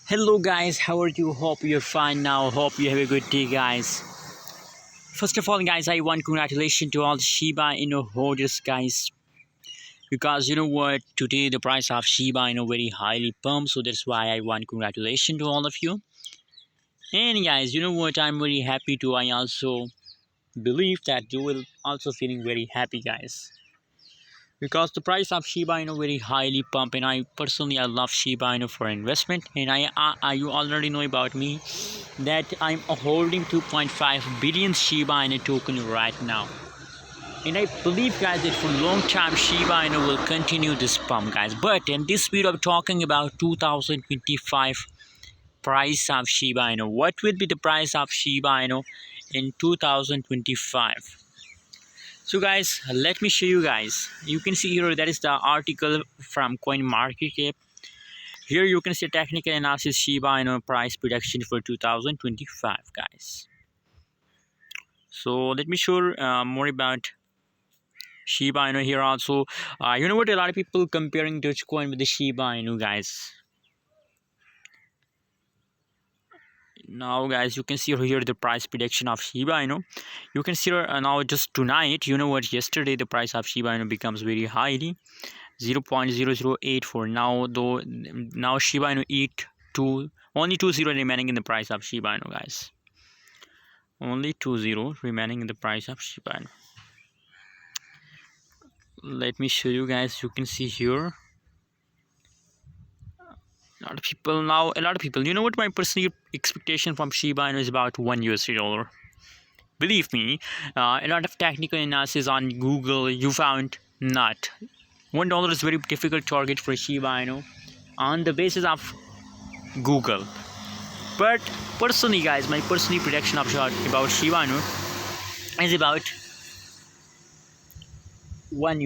Hello guys, how are you? Hope you're fine now. Hope you have a good day, guys. First of all, guys, I want congratulations to all the Shiba Inu holders, guys, because you know what? Today the price of Shiba Inu very highly pumped, so that's why I want congratulations to all of you. And guys, you know what? I'm very happy too. I also believe that you will also feeling very happy, guys, because the price of Shiba Inu very highly pump, and I personally I love Shiba Inu for investment, and you already know about me that I'm holding 2.5 billion Shiba Inu token right now. And I believe, guys, that for long time Shiba Inu will continue this pump, guys. But in this video, I'm talking about 2025 price of Shiba Inu. What will be the price of Shiba Inu in 2025? So, guys, let me show you guys. You can see here that is the article from CoinMarketCap. Here you can see technical analysis Shiba Inu price prediction for 2025, guys. So let me show more about Shiba Inu here also. You know what? A lot of people comparing Dogecoin with the Shiba Inu, guys. Now, guys, you can see here the price prediction of Shiba Inu. You can see now just tonight. You know what? Yesterday the price of Shiba Inu becomes very highly 0.0084. Now Shiba Inu only 20 remaining in the price of Shiba Inu, guys. Only 20 remaining in the price of Shiba Inu. Let me show you, guys. You can see here a lot of people, you know what, my personal expectation from Shiba Inu is about $1. Believe me, a lot of technical analysis on Google, you found not $1 is very difficult target for Shiba Inu on the basis of Google. But personally, guys, my personal prediction about Shiba Inu is about $1,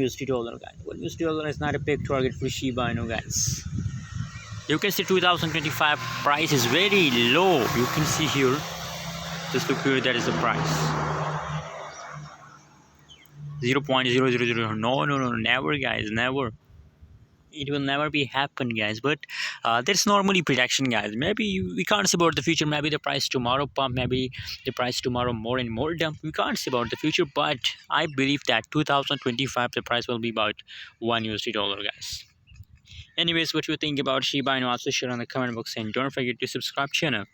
guys. $1 is not a big target for Shiba Inu, guys. You can see 2025 price is very low. You can see here. Just look here, that is the price. 0.000. No, never, guys, never. It will never be happen, guys. But that's normally prediction, guys. Maybe we can't say about the future. Maybe the price tomorrow pump. Maybe the price tomorrow more and more dump. We can't say about the future. But I believe that 2025 the price will be about $1, guys. Anyways, what you think about Shiba Inu, also share on the comment box, and don't forget to subscribe channel.